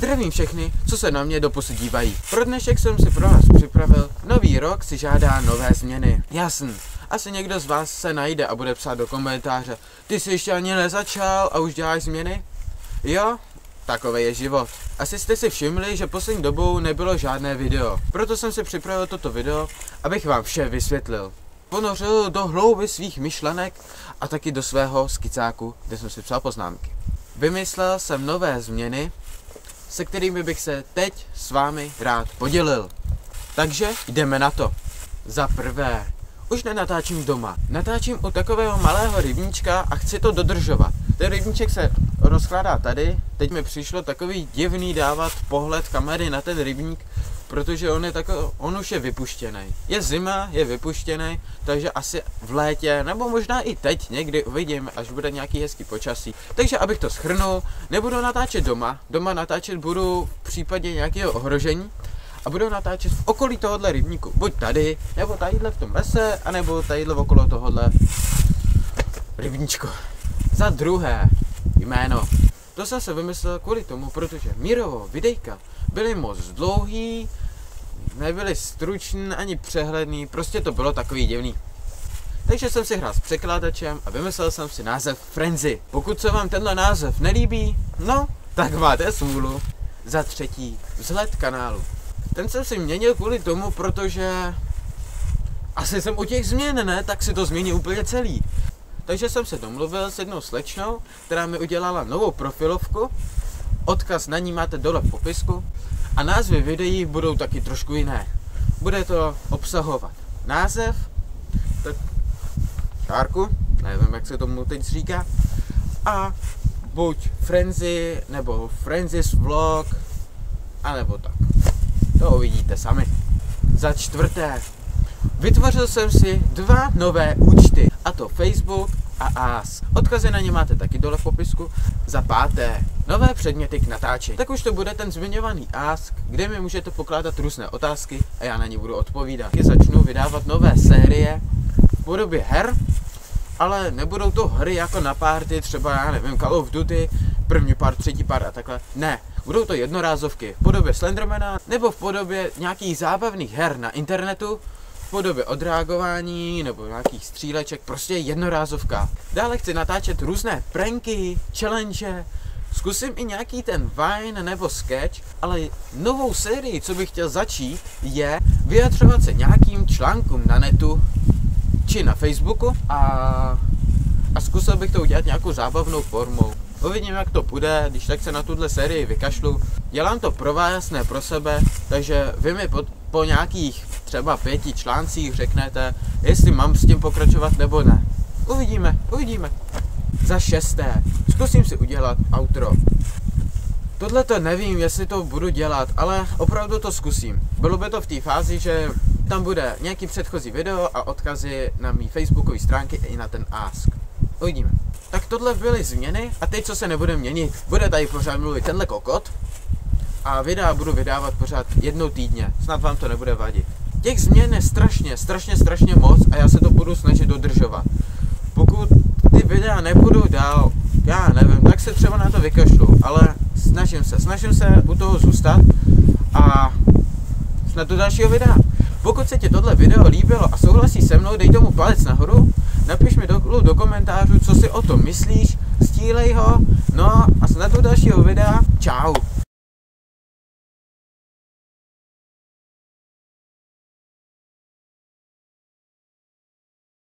Zdravím všechny, co se na mě doposud dívají. Pro dnešek jsem si pro vás připravil. Nový rok si žádá nové změny. Jasný. Asi někdo z vás se najde a bude psát do komentáře: ty jsi ještě ani nezačal a už děláš změny? Jo? Takový je život. Asi jste si všimli, že poslední dobou nebylo žádné video. Proto jsem si připravil toto video, abych vám vše vysvětlil. Ponořil do hlouby svých myšlenek a taky do svého skicáku, kde jsem si psal poznámky. Vymyslel jsem nové změny, se kterými bych se teď s vámi rád podělil. Takže jdeme na to. Za prvé, už nenatáčím doma. Natáčím u takového malého rybníčka a chci to dodržovat. Ten rybníček se rozkládá tady. Teď mi přišlo takový divný dávat pohled kamery na ten rybník, protože on už je vypuštěný. Je zima, je vypuštěný, takže asi v létě, nebo možná i teď někdy uvidím, až bude nějaký hezký počasí. Takže abych to shrnul, nebudu natáčet doma. Doma natáčet budu v případě nějakého ohrožení a budu natáčet v okolí tohohle rybníku. Buď tady, nebo tadyhle v tom lese, anebo tadyhle okolo tohohle rybníčku. Za druhé, jméno. To jsem se vymyslel kvůli tomu, protože Mírovo videjka byly moc dlouhý, nebyly stručný ani přehledný, prostě to bylo takový divný. Takže jsem si hrál s překládačem a vymyslel jsem si název Frenzy. Pokud se vám tenhle název nelíbí, no, tak máte smůlu. Za třetí, vzhled kanálu. Ten jsem si měnil kvůli tomu, protože asi jsem u těch změn, ne? Tak si to změní úplně celý. Takže jsem se domluvil s jednou slečnou, která mi udělala novou profilovku. Odkaz na ní máte dole v popisku. A názvy videí budou taky trošku jiné. Bude to obsahovat název, čárku, nevím, jak se tomu teď říká, a buď Frenzy, nebo Frenzy's vlog, anebo tak. To uvidíte sami. Za čtvrté, vytvořil jsem si 2 nové účty, a to Facebook a Ask. Odkazy na ně máte taky dole v popisku. Za páté, nové předměty k natáčení. Tak už to bude ten zmiňovaný Ask, kde mi můžete pokládat různé otázky a já na ně budu odpovídat. Začnu vydávat nové série v podobě her, ale nebudou to hry jako na party, třeba já nevím, Call of Duty, první part, třetí part a takhle. Ne, budou to jednorázovky v podobě Slendermana nebo v podobě nějakých zábavných her na internetu, v podobě odreagování nebo nějakých stříleček, prostě jednorázovka. Dále chci natáčet různé pranky, challenge, zkusím i nějaký ten Vine nebo sketch, ale novou sérii, co bych chtěl začít, je vyjadřovat se nějakým článkům na netu či na Facebooku a zkusil bych to udělat nějakou zábavnou formou. Uvidím, jak to bude, když tak se na tuhle sérii vykašlu. Dělám to pro vás, ne pro sebe, takže vy mi po nějakých třeba 5 článcích řeknete, jestli mám s tím pokračovat nebo ne. Uvidíme. Za šesté, zkusím si udělat outro. Tohle to nevím, jestli to budu dělat, ale opravdu to zkusím. Bylo by to v té fázi, že tam bude nějaký předchozí video a odkazy na mý facebookové stránky i na ten Ask. Uvidíme. Tak tohle byly změny a teď co se nebude měnit. Bude tady pořád mluvit tenhle kokot a videa budu vydávat pořád jednou týdně. Snad vám to nebude vadit. Těch změn je strašně moc a já se to budu snažit dodržovat. Pokud ty videa nebudou dál, já nevím, tak se třeba na to vykašlu, ale snažím se u toho zůstat a snad do dalšího videa. Pokud se ti tohle video líbilo a souhlasí se mnou, dej tomu palec nahoru, napiš mi do komentářů, co si o tom myslíš, sdílej ho, no a snad do dalšího videa, čau.